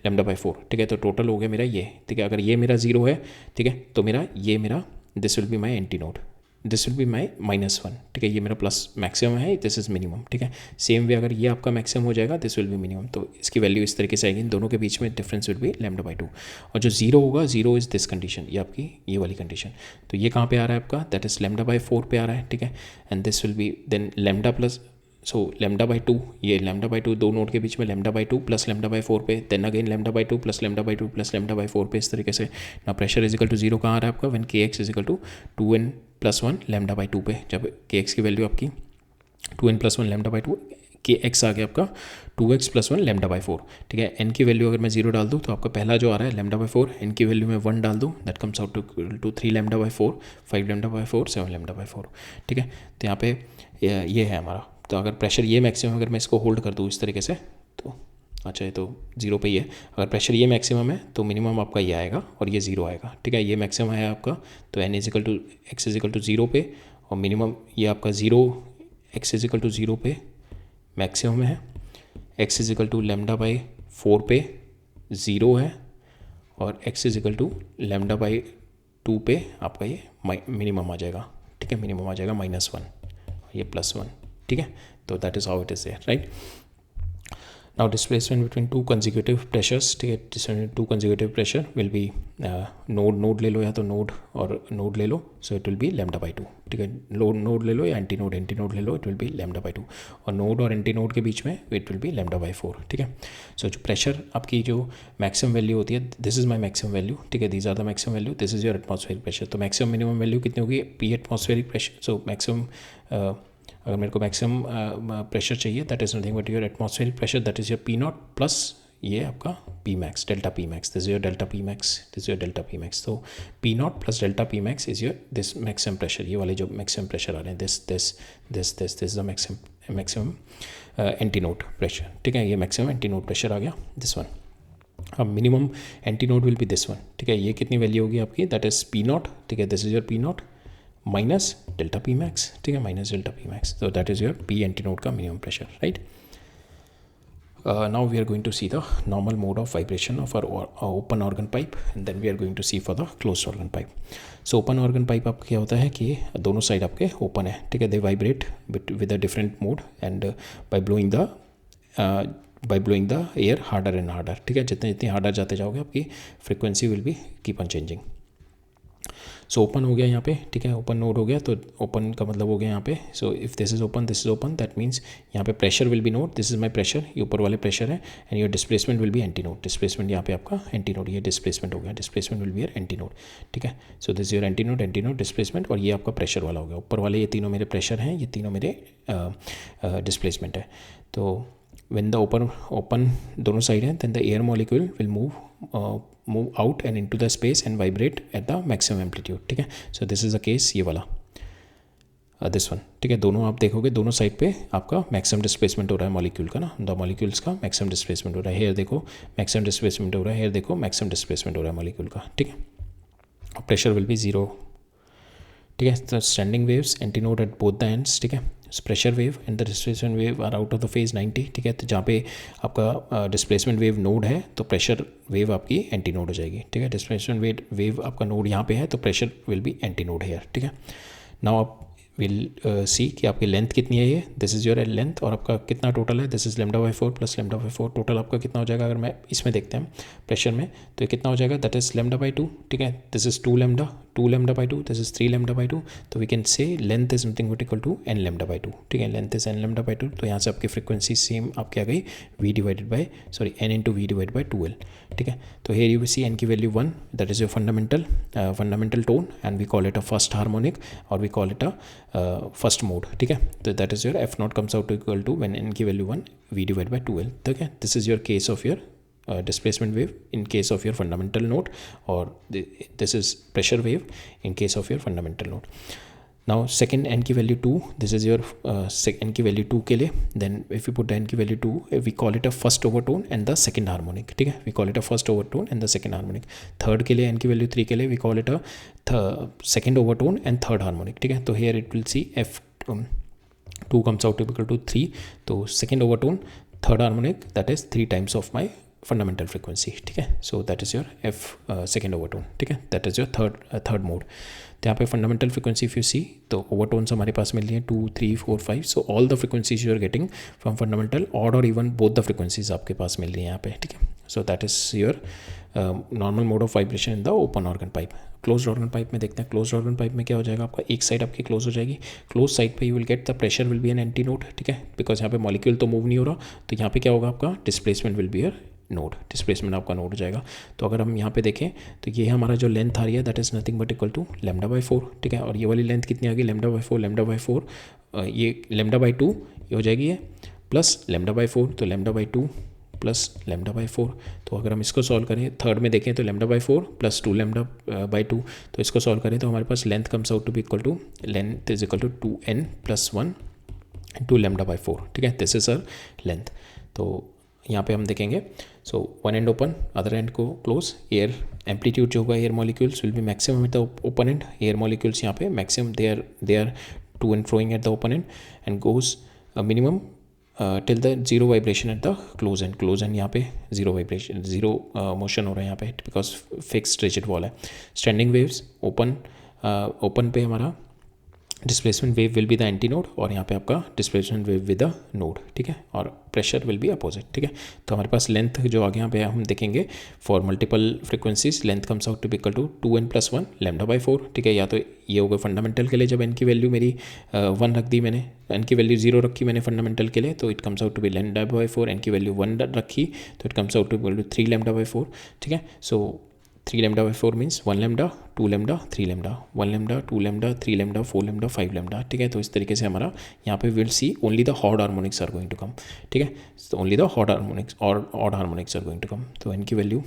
A: λ/4, ठीक है। तो टोटल हो गया मेरा ये, ठीक है। अगर ये मेरा 0 है, ठीक है, तो मेरा this will be my anti node, this will be my -1, ठीक है। ये मेरा प्लस मैक्सिमम है, दिस इज मिनिमम, ठीक है। सेम वे अगर ये आपका मैक्सिमम हो जाएगा, दिस विल बी मिनिमम, तो इसकी वैल्यू इस तरीके से आएगी, इन दोनों के बीच में डिफरेंस विल बी λ/2। और जो 0 होगा, 0 इज़ दिस कंडीशन, ये आपकी ये वाली कंडीशन, तो ये कहाँ पे आ रहा है आपका, दैट इज λ/4 पे आ रहा है, ठीक है। And this will be then lambda plus, so λ/2, ये λ/2 दो नोड के बीच में λ/2 प्लस λ/4 पे, देन अगेन λ/2 प्लस λ/2 प्लस λ/4 पे, इस तरीके से ना प्रेशर इज इक्वल टू 0 कहाँ आ रहा है आपका, when kx is equal to 2n+1 λ/2 पे, जब kx की वैल्यू आपकी 2n+1 λ/2, kx आ गया आपका 2x+1 λ/4, ठीक है। n की वैल्यू अगर मैं 0 डाल दूँ तो आपका पहला जो आ रहा है λ/4, n की वैल्यू मैं 1 डाल दूँ, दैट कम्स आउट टू 3 λ/4, 5 λ/4, 7 λ/4, ठीक है। तो यहाँ पे ये है हमारा, तो अगर प्रेशर ये मैक्सिमम, अगर मैं इसको होल्ड कर दूँ इस तरीके से, तो अच्छा ये तो 0 पे ही है। अगर प्रेशर ये मैक्सिमम है तो मिनिमम आपका ये आएगा और ये 0 आएगा, ठीक है। ये मैक्सिमम है आपका, तो n is equal to x is equal to 0 पे, और मिनिमम ये आपका 0, एक्स इज इक्वल टू 0 पे मैक्सिमम है, एक्स इज इक्वल टू λ/4 पे 0 है, और एक्स इज इक्वल टू λ/2 पे आपका ये मिनिमम आ जाएगा, ठीक है। मिनिमम आ जाएगा -1, ये +1, ठीक है। तो that is how it is there, right. Now displacement between two consecutive pressures, ठीक है। Two consecutive pressure will be node ले लो, या तो नोड और नोड ले लो, सो इट विल बी λ/2, ठीक है। नोड ले लो या एंटी नोड ले लो, इट विल बी λ/2, और नोड और एंटी नोड के बीच में इट विल बी λ/4, ठीक है। सो जो प्रेशर आपकी जो मैक्सिमम वैल्यू होती है, this is my maximum value, ठीक है। These are the maximum value, this is your atmospheric pressure. तो मैक्सिमम मिनिमम वैल्यू कितनी होगी, P atmospheric pressure, so maximum, अगर मेरे को मैक्सिमम प्रेशर चाहिए, that is nothing but your atmospheric pressure, that is your P0 plus ये आपका P max, delta P max, this is your delta P max, this is your delta P max। तो P0 plus delta P max is your this maximum pressure, ये वाले जो maximum pressure आ रहे हैं, this is the maximum anti node pressure, ठीक है। ये maximum anti node pressure आ गया, दिस वन। अब minimum anti node will be this one, ठीक है। ये कितनी वैल्यू होगी आपकी, दैट इज P0, ठीक है। This is your P0 minus delta P max, ठीक है, माइनस डेल्टा P max, तो that is your P antinode का minimum pressure, right. Now we are going to see the normal mode of vibration of our open organ pipe, and then we are going to see for the close organ pipe. So open organ pipe आपका क्या होता है कि दोनों side आपके open है, ठीक है। They vibrate with a different mode and by blowing the air harder and harder, ठीक है। जितनी हार्डर जाते जाओगे आपकी frequency will be keep on changing. So open हो गया यहाँ पे, ठीक है। ओपन नोड हो गया, तो ओपन का मतलब हो गया यहाँ पे, so if this is open, this is open, that means यहाँ पे pressure will be node, this is my pressure, ये ऊपर वाले प्रेशर है, and your displacement will be anti node, displacement यहाँ पे आपका एंटी नोड, ये डिस्प्लेसमेंट हो गया, displacement will be your anti node, ठीक है। So this your anti node displacement, और ये आपका प्रेशर वाला हो गया। ऊपर वाले ये तीनों मेरे प्रेशर हैं, ये तीनों मेरे डिस्प्लेसमेंट है। तो when the open दोनों साइड हैं, then the air molecule will move move out and into the space and vibrate at the maximum amplitude, ठीक है. So this is the case ये वाला, दिस वन, ठीक है. दोनों आप देखोगे दोनों साइड पे आपका मैक्सिमम डिस्प्लेसमेंट हो रहा है मॉलिक्यूल का ना, द मॉलिक्यूल्स का मैक्सिमम डिस्प्लेसमेंट हो रहा है. हेयर देखो मैक्सिमम डिस्प्लेसमेंट हो रहा है, हेयर देखो मैक्सिमम डिस्प्लेसमेंट हो रहा है मॉलिक्यूल का, ठीक है. और प्रेशर विल बी जीरो, ठीक है. The standing waves antinode at both the ends, ठीक है. Pressure wave and the displacement wave are out of the phase 90, ठीक है. तो जहाँ पे आपका डिस्प्लेसमेंट वेव नोड है तो प्रेशर वेव आपकी एंटी नोड हो जाएगी, ठीक है. डिस्प्लेसमेंट वेव आपका नोड यहाँ पे है तो pressure will be antinode here, ठीक है. नाउ आप विल सी कि आपकी लेंथ कितनी है, ये दिस इज़ योर लेंथ, और आपका कितना टोटल है, दिस इज़ λ/4 प्लस λ/4. टोटल आपका कितना हो जाएगा, अगर मैं इसमें देखते हैं प्रेशर में तो ये कितना हो जाएगा, दैट इज़ λ/2, ठीक है. This is 2λ/2, this is 3λ/2. तो we can say length is something equal to n λ/2, ठीक है. Length is n λ/2. तो यहाँ से आपकी फ्रीक्वेंसी सेम आपकी आ गई n into we divide by 2l, ठीक है. तो हेयर यू सी n की value 1, that is your fundamental tone and we call it a first harmonic और we call it a first mode, ठीक है. तो that is your f0 comes out equal to when n की value 1 v divide by 2l, ठीक है. This is your case of your displacement wave in case of your fundamental node, or this is pressure wave in case of your fundamental node. Now second n की value 2, this is your n की value 2 के लिए, then if you put the n की value 2 we call it a first overtone and the second harmonic, ठीक है. we call it a first overtone and the second harmonic. third के लिए n की value 3 के लिए we call it a second overtone and third harmonic, ठीक है. तो here it will see f2 comes out equal to 3, तो second overtone third harmonic that is 3 times of my fundamental frequency, ठीक है. So that is your F second overtone, ठीक है. That is your third mode. तो यहाँ पे fundamental frequency if you सी तो overtones हमारे पास मिल रही हैं 2, 3, 4, 5. So all the frequencies you are getting from fundamental, odd और इवन बोथ द फ्रीक्वेंसीज आपके पास मिल रही हैं यहाँ पे, ठीक है. So that is your normal mode of vibration in the open organ pipe. Close organ pipe में देखते हैं. क्लोज ऑर्गन पाइप में क्या हो जाएगा, आपका एक साइड आपकी क्लोज हो जाएगी. क्लोज साइड पे you will get the pressure will B an anti node, ठीक है. बिकॉज यहाँ पे मॉलिक्यूल तो मूव नहीं हो रहा, तो यहाँ पे क्या होगा, आपका displacement will be node, displacement आपका नोड हो जाएगा. तो अगर हम यहाँ पे देखें तो ये हमारा जो लेंथ आ रही है that is nothing but equal to λ/4, ठीक है. और ये वाली लेंथ कितनी आ गई, λ/4 ये λ/2 ये हो जाएगी ये प्लस λ/4, तो λ/2 प्लस λ/4. तो अगर हम इसको सॉल्व करें थर्ड में देखें तो λ/4 प्लस 2λ/2, तो इसको सॉल्व करें तो हमारे पास length comes out to be equal to length is equal to 2n plus 1 2λ/4, ठीक है. This is uh length. तो यहाँ पे हम देखेंगे so one end open, other end को क्लोज. एयर एम्पलीट्यूड जो होगा air molecules will be maximum at the open end. Air molecules यहाँ पे maximum they are to and froing at the open end and goes minimum till the zero vibration at the close and. Close and यहाँ पे zero vibration, zero motion हो रहा है यहाँ पे because fixed rigid wall है. Standing waves open पे हमारा displacement wave will be the anti node और यहाँ पे आपका displacement wave with the node, ठीक है. और प्रेशर विल बी अपोजिट, ठीक है. तो हमारे पास लेंथ जो आगे यहाँ पे हम देखेंगे for multiple frequencies length comes out to be equal to 2n plus 1 λ/4, ठीक है. या तो ये होगा फंडामेंटल के लिए जब n की वैल्यू मेरी 1 रख दी मैंने, n की वैल्यू 0 रखी मैंने फंडामेंटल के लिए, तो it comes out to be λ/4. n की वैल्यू 1 रखी तो it comes out to equal to 3λ/4, ठीक है. सो 3λ/4 मीन्स 1λ 2λ 3λ 1λ 2λ 3λ 4λ 5λ, ठीक है. तो इस तरीके से हमारा यहाँ पे will see only the odd harmonics are going to come, ठीक है. तो ओनली द हॉट हार्मोनिक्स और odd harmonics are going to come. तो n की वैल्यू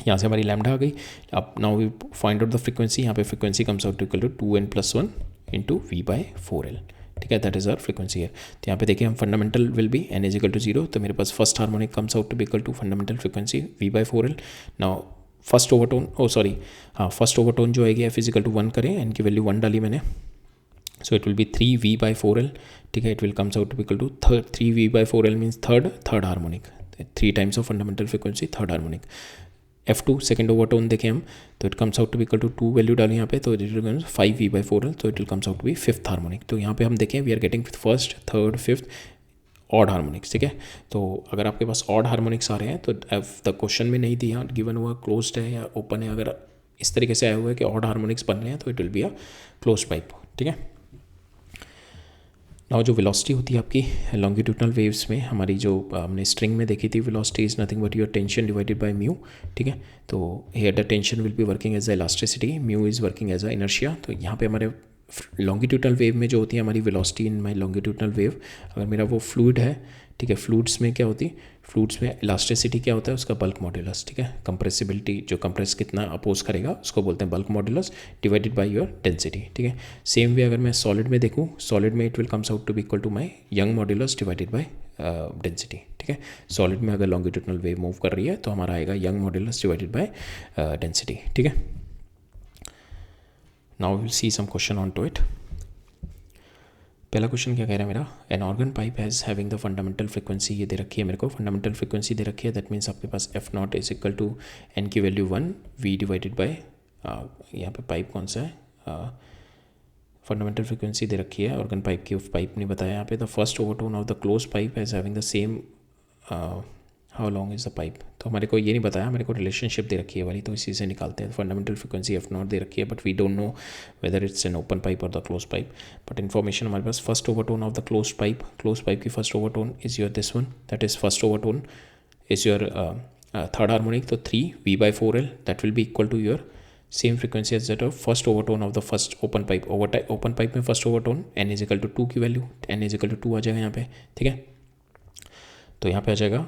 A: यहाँ से हमारी लैम्डा आ गई. अब now we find out the frequency. यहाँ पे frequency comes out equal to 2n plus 1 into v/4l, ठीक है. दैट इज आवर फ्रीक्वेंसी है. तो यहाँ पे देखिए हम fundamental will be n is equal to 0, तो मेरे पास first harmonic comes out to be equal to fundamental frequency v/4l. Now first overtone first overtone जो आएगी f इजिकल टू 1 करें, n की वैल्यू 1 डाली मैंने, सो इट विल बी 3v/4l, ठीक है. It will comes out to equal to 3v/4l means third harmonic, 3 times of fundamental frequency third harmonic. f2 second overtone देखें हम तो it comes out to be equal to 2 value डालें यहाँ पे, तो it will 5v/4l, तो it will comes out to be fifth harmonic. तो यहाँ पे हम देखें we are getting first third fifth odd harmonics, ठीक है. तो अगर आपके पास ऑड हार्मोनिक्स आ रहे हैं तो द क्वेश्चन में नहीं दिया गिवन हुआ क्लोज्ड है या ओपन है, अगर इस तरीके से आया हुआ है कि ऑड हार्मोनिक्स बन रहे हैं तो it will be a close pipe, ठीक है. नाउ जो वेलोसिटी होती है आपकी लॉन्गिट्यूडनल वेव्स में, हमारी जो हमने स्ट्रिंग में देखी थी, velocity is nothing but your tension divided by mu, ठीक है. तो here the tension will be working as a elasticity, mu is working as a inertia. तो यहाँ पे हमारे लॉन्गिट्यूडनल वेव में जो होती है हमारी वेलोसिटी इन माई लॉन्गिट्यूडनल वेव, अगर मेरा वो फ्लूइड है, ठीक है। फ्लूइड्स में क्या होती है, फ्लूइड्स में इलास्टिसिटी क्या होता है उसका, बल्क मॉड्यूलस, ठीक है। कंप्रेसिबिलिटी जो कंप्रेस कितना अपोज करेगा उसको बोलते हैं bulk modulus divided by your density, ठीक है। सेम वे अगर मैं सॉलिड में देखूँ, सॉलिड में it will comes out to be equal to my Young modulus divided by density, ठीक है। सॉलिड में अगर लॉन्गिट्यूडनल वेव मूव कर रही है तो हमारा आएगा Young modulus divided by density, ठीक है। Now will see some question on to it. पहला क्वेश्चन क्या कह रहा है मेरा, an organ pipe has having the fundamental frequency, ये दे रखी है मेरे को, फंडामेंटल फ्रिक्वेंसी दे रखी है, दैट मीन्स आपके पास F not is equal to N की वैल्यू 1 वी डिवाइडेड बाय, यहाँ पे पाइप कौन सा है, फंडामेंटल फ्रिक्वेंसी दे रखी है ऑर्गन पाइप की, पाइप नहीं बताया यहाँ पे। The first overtone of the close pipe has having the same, how long is the pipe, तो हमारे को ये नहीं बताया, मेरे को रिलेशनशिप दे रखी है वाली, तो इसी से निकालते हैं। फंडामेंटल फ्रिक्वेंसी एफ नॉट दे रखी है, but we don't know whether it's an open pipe और the close pipe, but information हमारे पास, first overtone of the close pipe की first overtone is your this one, that is first overtone is your third harmonic, तो 3V/4L that will be equal to your same frequency as that of first overtone of the first open pipe. Open pipe में first overtone n is equal to 2 की value, n is equal to 2 आ जाएगा यहाँ पे, ठीक है। तो यहाँ पे आ जाएगा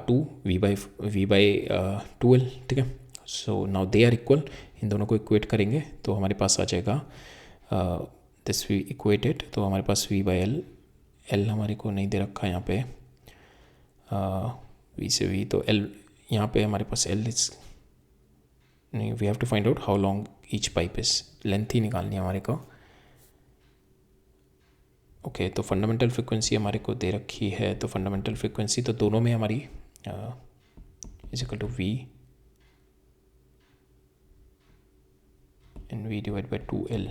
A: 2V/2L, ठीक है। So now they are equal, इन दोनों को इक्वेट करेंगे तो हमारे पास आ जाएगा दिस वी इक्वेटेड, तो हमारे पास V/L, L हमारे को नहीं दे रखा यहाँ पे, V से V, तो L यहाँ पे हमारे पास L इज नहीं, we have to find out how long each pipe is, length ही निकालनी है हमारे को। ओके, तो फंडामेंटल फ्रिक्वेंसी हमारे को दे रखी है, तो फंडामेंटल फ्रिक्वेंसी तो दोनों में हमारी is equal to V and V divided by 2L.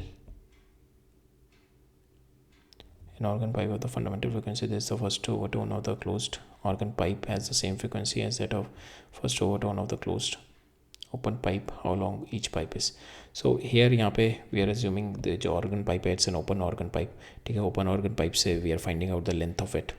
A: An organ pipe of the fundamental frequency, this is the first overtone of the closed organ pipe has the same frequency as that of first overtone of the closed open pipe. How long each pipe is? So here यहाँ पे we are assuming the जो organ pipe है it's an open organ pipe, ठीक है। open organ pipe से we are finding out the length of it,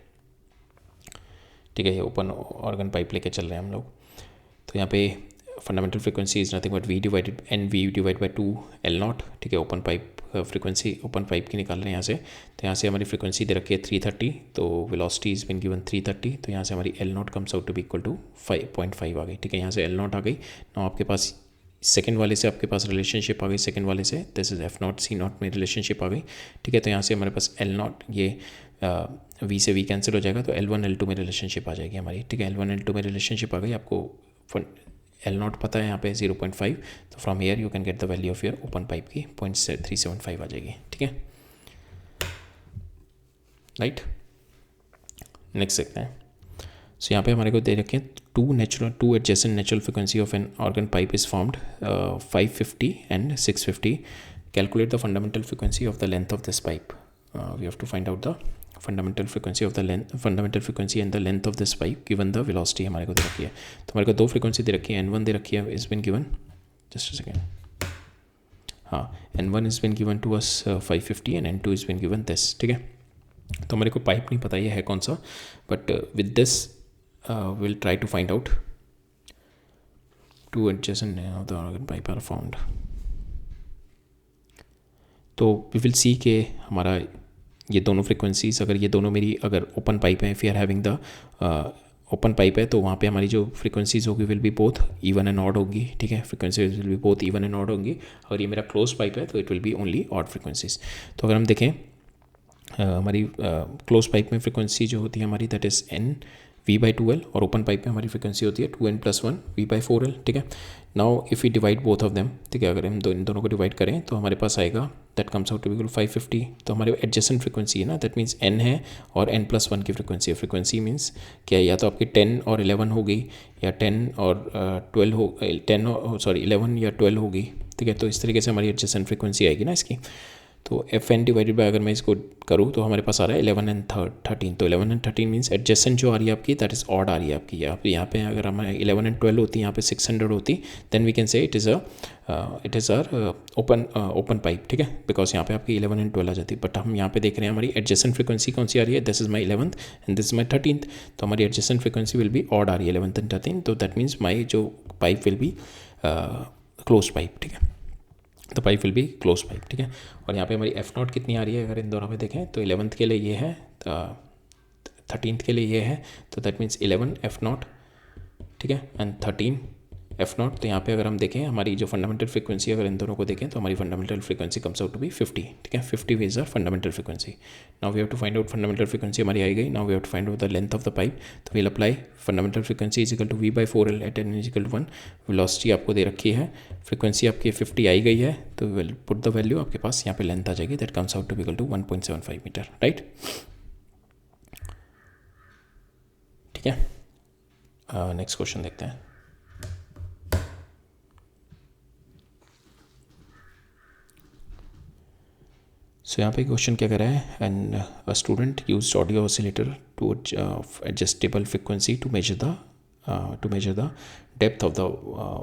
A: ठीक है। ये open organ pipe लेके चल रहे हैं हम लोग, तो यहाँ पे fundamental frequency is nothing but V divided NV divide by 2L not, ठीक है। Open pipe frequency open pipe की निकाल रहे हैं यहाँ से, तो यहाँ से हमारी फ्रिक्वेंसी दे रखी है 330, तो वेलोसिटी इज बिन गिवन 330, तो यहाँ से हमारी L naught comes out to be equal to 5.5 आ गई, ठीक है। यहाँ से L नॉट आ गई। ना आपके पास सेकंड वाले से आपके पास रिलेशनशिप आ गई, सेकंड वाले से this is F not C not में रिलेशनशिप आ गई, ठीक है। तो यहाँ से हमारे पास L नॉट, ये V से V कैंसिल हो जाएगा, तो L1 L2 में रिलेशनशिप आ जाएगी हमारी, ठीक है। L1 L2 में रिलेशनशिप आ गई, आपको L नॉट पता है यहाँ पे 0.5, तो from here you can get the value of your open pipe की 0.375 आ जाएगी, ठीक है। राइट, नेक्स्ट देखते हैं। सो यहाँ पे हमारे को दे रखे हैं two adjacent natural frequency of an organ pipe is formed 550 and 650। Calculate the fundamental frequency of the length of this pipe. We have to find out the fundamental frequency and the length of this pipe given the velocity हमारे को दे रखी है। तो हमारे को दो frequency दे रखी है, N1 दे रखी है, is been given, just a second, हाँ, N1 is been given to us 550 and N2 is been given this, ठीक है। तो हमारे को पाइप नहीं पता ये है कौन सा, but with this will try to find out two adjacent of the organ pipe are found. तो वी विल सी के हमारा ये दोनों फ्रिक्वेंसीज, अगर ये दोनों मेरी अगर ओपन पाइप है, if you are having the open pipe है, तो वहाँ पे हमारी जो फ्रिक्वेंसीज होगी will be both even and odd होगी, ठीक है। Frequencies will be both even and odd होंगी। अगर ये मेरा क्लोज पाइप है तो it will be only odd frequencies. तो अगर हम देखें हमारी क्लोज पाइप में फ्रिक्वेंसी जो होती है हमारी दैट इज़ NV/2L, और ओपन पाइप में हमारी फ्रिक्वेंसी होती है 2N+1 V/4L, ठीक है। Now if you divide both of them, ठीक है, अगर हम इन दोनों को डिवाइड करें तो हमारे पास आएगा that comes out to be 550। तो हमारे एडजेसेंट फ्रिक्वेंसी है ना, दैट मीन्स N है और N+1 की फ्रिक्वेंसी है। फ्रिक्वेंसी मीन्स क्या है, या तो आपकी 10 और 11 हो गई, या 10 और 12 हो, 11 या 12 होगी, ठीक है। तो इस तरीके से हमारी एडजेसेंट फ्रिक्वेंसी आएगी ना इसकी। तो FN डिवाइडेड बाय, अगर मैं इसको करूँ तो हमारे पास आ रहा है 11 एंड 13। तो 11 एंड 13 मीन्स एडजेसेंट जो आ रही है आपकी दैट इज़ ऑड आ रही है आपकी। यहाँ पे अगर हमारे 11 एंड 12 होती, यहाँ पे 600 होती, then we can say it is are open pipe, ठीक है, बिकॉज यहाँ पे आपकी 11 एंड 12 आ जाती है। बट हम यहाँ पे देख रहे हैं हमारी एडजेसेंट फ्रिक्वेंसी कौन सी आ रही है, this is my 11th and this is my 13th। तो हमारी adjacent frequency will be odd आ रही है 11th एंड 13, तो दैट मीन्स माई जो pipe will be close pipe, ठीक है। तो pipe will be close pipe, ठीक है। और यहाँ पे हमारी F नॉट कितनी आ रही है, अगर इन दोनों में देखें तो 11th के लिए ये है 13th के लिए ये है, तो दैट मीन्स 11 F0, ठीक है, एंड 13 F0। तो यहाँ पे अगर हम देखें हमारी जो फंडामेंटल फ्रीक्वेंसी, अगर इन दोनों को देखें तो हमारी fundamental frequency comes out to be 50, ठीक है, 50 is our fundamental frequency. Now we have to find out fundamental frequency हमारी आई गई। Now we have to find out the length of the pipe. तो we'll apply fundamental frequency is equal to V/4L at n is equal to 1। Velocity आपको दे रखी है, frequency आपकी 50 आई गई है, तो विल पुट द वैल्यू, आपके पास यहाँ पे लेंथ आ जाएगी, that comes out to be equal to 1.75 metre, right, ठीक है। नेक्स्ट क्वेश्चन देखते हैं। सो यहाँ पे क्वेश्चन क्या कर रहा है, and a student used audio oscillator to adjustable frequency to measure the depth of the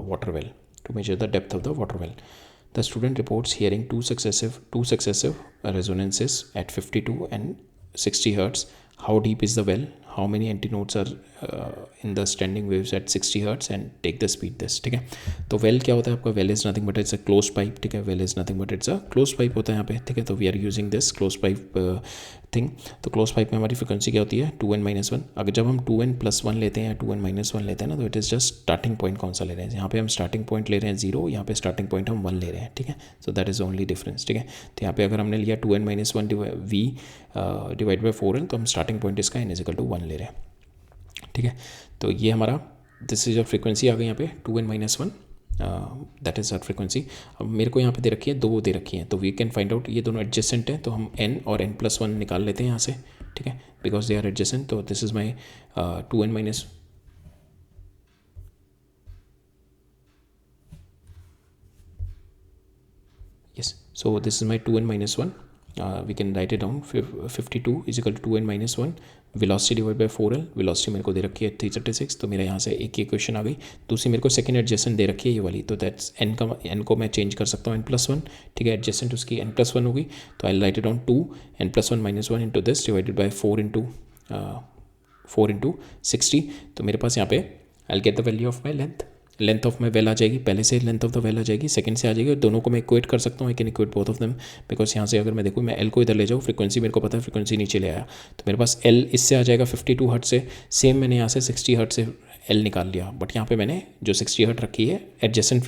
A: water well, to measure the depth of the water well. The student reports hearing two successive resonances at 52 and 60 hertz. How deep is the well? How many antinodes are in the standing waves at 60 hertz and take the speed this, ठीक है। तो well क्या होता है आपका, well is nothing but it's a close pipe, ठीक है, well is nothing but it's a close pipe होता है यहाँ पे, ठीक है। तो we are using this close pipe thing. तो क्लोज पाइप में हमारी फ्रिक्वेंसी क्या होती है 2n-1। अगर जब हम 2n+1 लेते हैं या 2n-1 लेते हैं ना, तो it is just starting point कौन सा ले रहे हैं। यहाँ पे हम स्टार्टिंग पॉइंट ले रहे हैं 0, यहाँ पे स्टार्टिंग पॉइंट हम 1 ले रहे हैं, ठीक है। So that is only difference, ठीक है। तो यहाँ पे अगर हमने लिया 2n-1 V divide by 4L, तो हम स्टार्टिंग पॉइंट इसका n इज इक्वल टू 1 ले रहे हैं, ठीक है। तो ये हमारा दिस इज अ फ्रीक्वेंसी आ गई यहाँ पे 2n-1, that is are frequency. अब मेरे को यहाँ पे दे रखी है, 2 दे रखी हैं, तो वी कैन फाइंड आउट, ये दोनों एडजेसेंट हैं, तो हम n और n+1 निकाल लेते हैं यहाँ से, ठीक है, बिकॉज दे आर एडजेसेंट। तो this is my 2n- yes, so this is my 2n-1, we can write it down, 52 is equal to 2n-1, velocity divide by 4L, velocity मेरे को दे रखी है 336, तो मेरा यहाँ से एक ही इक्वेशन आ गई। दूसरी मेरे को सेकंड एडजेसेंट दे रखी है ये वाली, तो दैट्स n को मैं चेंज कर सकता हूँ n+1, ठीक है, एडजेसेंट उसकी n+1 होगी, तो I write it down 2n+1-1 into this divided by 4 into 60। तो मेरे पास यहाँ पे I get the value of my length of my well आ जाएगी, पहले से लेंथ ऑफ द वेल आ जाएगी, सेकंड से आ जाएगी, और दोनों को मैं इक्वेट कर सकता हूँ, I can equate both of them, because यहाँ से अगर मैं देखूँ, मैं एल को इधर ले जाऊँ, फ्रीक्वेंसी मेरे को पता है, फ्रीक्वेंसी नीचे ले आया, तो मेरे पास एल इससे आ जाएगा 52 हर्ट से, सेम मैंने यहाँ से 60 हर्ट से एल निकाल लिया, बट यहाँ पे मैंने जो 60 हर्ट रखी है एडजेसेंट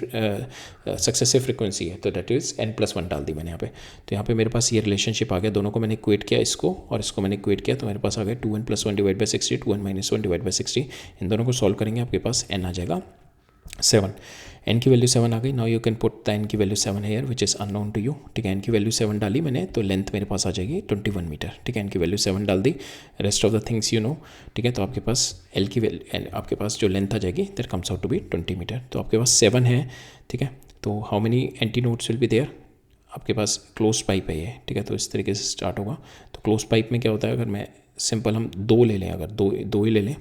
A: सक्सेसिव फ्रीक्वेंसी है, तो दैट इज़ n+1 डाल दी मैंने यहाँ पे। तो यहाँ पे मेरे पास ये रिलेशनशिप आ गया, दोनों को मैंने इक्वेट किया, इसको और इसको मैंने इक्वेट किया, तो मेरे पास आ गया 2n+1 divide by 60, 2n-1 divide by 60। इन दोनों को सॉल्व करेंगे, आपके पास n आ जाएगा 7, n की वैल्यू 7 आ गई। Now you can put the n की value 7 here which is unknown to you, ठीक है। n की वैल्यू 7 डाली मैंने, तो लेंथ मेरे पास आ जाएगी 21 मीटर, ठीक है। n की वैल्यू 7 डाल दी, rest of the things you know, ठीक है। तो आपके पास l की वैल्यू, आपके पास जो लेंथ आ जाएगी that comes out to be 20 metre. तो आपके पास 7 है, ठीक है। तो how many antinodes will be there, आपके पास क्लोज पाइप है ये, ठीक है। तो इस तरीके से स्टार्ट होगा। तो क्लोज पाइप में क्या होता है, अगर मैं सिंपल हम 2 ले लें, अगर दो ही ले लें,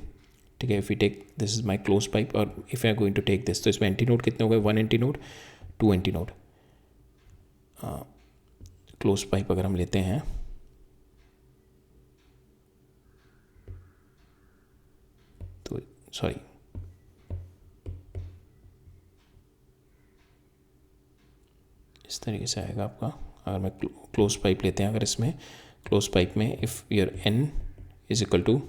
A: ठीक है, if you take this is my close pipe और if I going to take this, तो इसमें एंटीनोड कितने हो गए, 1 एंटीनोड 2 एंटीनोड। क्लोज पाइप अगर हम लेते हैं, तो सॉरी इस तरीके से आएगा आपका, अगर मैं क्लोज पाइप लेते हैं, अगर इसमें क्लोज पाइप में if your n is equal to,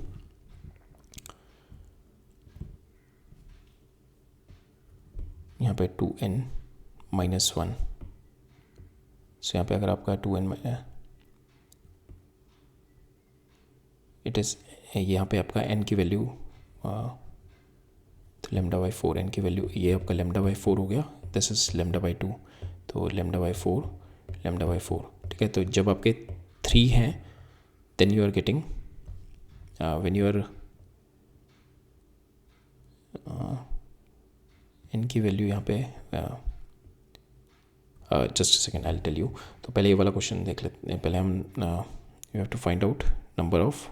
A: यहाँ पे 2n-1, सो यहाँ पे अगर आपका 2n इट इज़, यहाँ पे आपका n की वैल्यू तो λ/4, n की वैल्यू ये आपका λ/4 हो गया, दिस इज λ/2, तो λ/4, ठीक है। तो जब आपके 3 हैं, then you are getting when you are n की वैल्यू यहाँ पे just second I tell you. तो पहले ये वाला क्वेश्चन देख लेते हैं, पहले हम you have to find out number of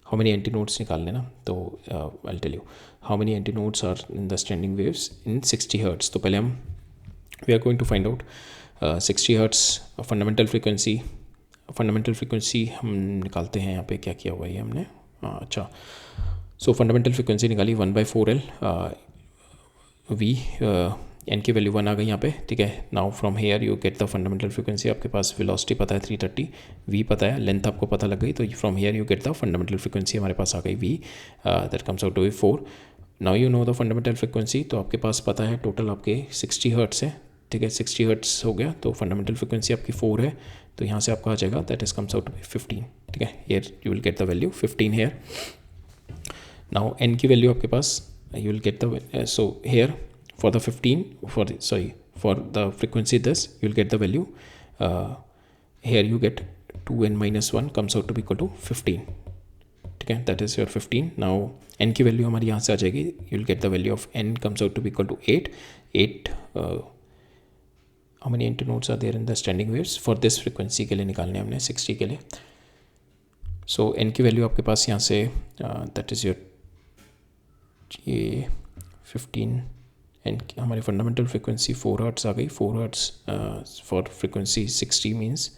A: how many antinodes निकाल लेना। तो I tell you how many antinodes are in the standing waves in 60 hertz. तो पहले हम we are going to find out 60 hertz fundamental frequency हम निकालते हैं। यहाँ पे क्या किया हुआ है ये हमने, अच्छा, सो फंडामेंटल फ्रीक्वेंसी निकाली 1/4L V एन की वैल्यू 1 आ गई यहाँ पे, ठीक है. Now from here you get the fundamental frequency. आपके पास वेलोसिटी पता है 330, वी पता है, लेंथ आपको पता लग गई, तो from here you get the fundamental frequency हमारे पास आ गई वी, that comes out to be 4. Now you know the fundamental frequency, तो आपके पास पता है टोटल आपके 60 हर्ट्स है, ठीक है. 60 हर्ट्स हो गया, तो फंडामेंटल फ्रिक्वेंसी आपकी 4 है, तो यहाँ से आपका आ जाएगा that is comes out to be 15, ठीक है. Here you will get the value 15 here. Now n की वैल्यू आपके पास you will get the so here for the 15 for the frequency this you will get the value, here you get 2n minus 1 comes out to be equal to 15, ठीक है. that is your 15. now n की value हमारी यहाँ से आ जाएगी, you will get the value of n comes out to be equal to 8. how many antinodes are there in the standing waves for this frequency के लिए निकालने हमने 60 के लिए. so n की वैल्यू आपके पास यहाँ से that is your ये 15 एंड हमारी फंडामेंटल फ्रिक्वेंसी 4 हर्ट्स आ गई. 4 hertz for frequency 60 means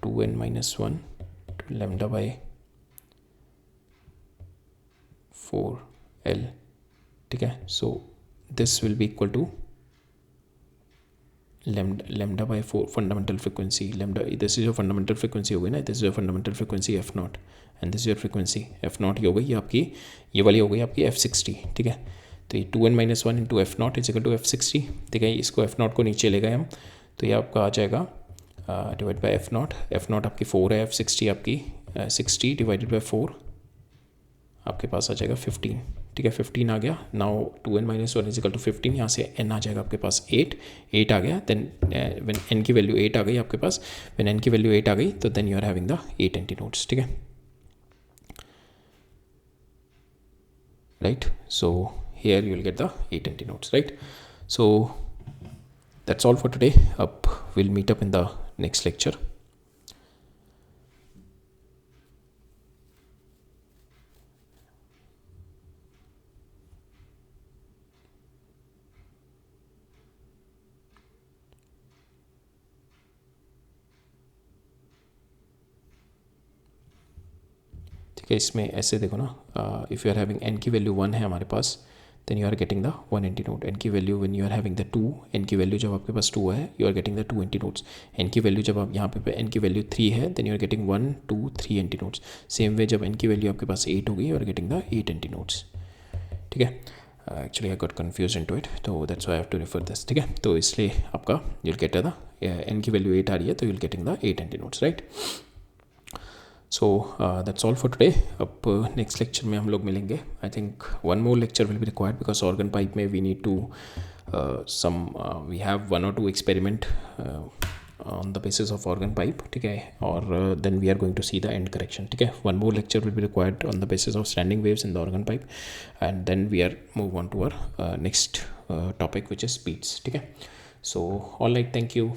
A: 2n minus 1 lambda by 4l, ठीक है. So this will be equal to lambda by 4 fundamental frequency. lambda this is your fundamental frequency हो गई ना, this is your fundamental frequency f naught and this is your frequency f naught. ये हो गई आपकी, ये वाली हो गई आपकी f60, ठीक है. तो ये 2n minus 1 into f naught is equal to f60, ठीक है. इसको f नॉट को नीचे ले गए हम, तो ये आपका आ जाएगा divide by f not. f not आपकी 4 है, f60 आपकी 60 डिवाइडेड बाई 4 आपके पास आ जाएगा 15, ठीक है. 15 आ गया. Now 2n minus 1 is equal to 15, यहाँ से n आ जाएगा आपके पास 8 आ गया. देन व्हेन n की वैल्यू 8 आ गई आपके पास, व्हेन n की वैल्यू 8 आ गई तो then you are having the 8 antinodes, ठीक है. right, so here you will get the 8 antinodes, right. so that's all for today. We'll meet up in the next lecture. ठीक है. इसमें ऐसे देखो ना, if you are having n की value 1 है हमारे पास, then you are getting the 1 antinode. n की value when you are having the 2, n की वैल्यू जब आपके पास 2 है, you are getting the 2 antinodes. n की वैल्यू जब आप यहाँ पे n की वैल्यू 3 है, then you are getting 1 2 3 antinodes. Same way जब n की वैल्यू आपके पास 8 होगी, you are getting the 8 antinodes, ठीक है. Actually I got confuse in to it, तो that's why I have to refer this, ठीक है. तो इसलिए आपका you will get the n की वैल्यू 8 आ रही है, तो you will getting the 8 antinodes, right. So that's all for today. अब नेक्स्ट लेक्चर में हम लोग मिलेंगे. I think one more lecture will be required because organ pipe में we need to we have 1 or 2 experiment on the basis of organ pipe, ठीक है. और then we are going to see the end correction, ठीक है. One more lecture will be required on the basis of standing waves in the organ pipe and then we are move on to our next topic which is speeds, ठीक है. So all right, thank you.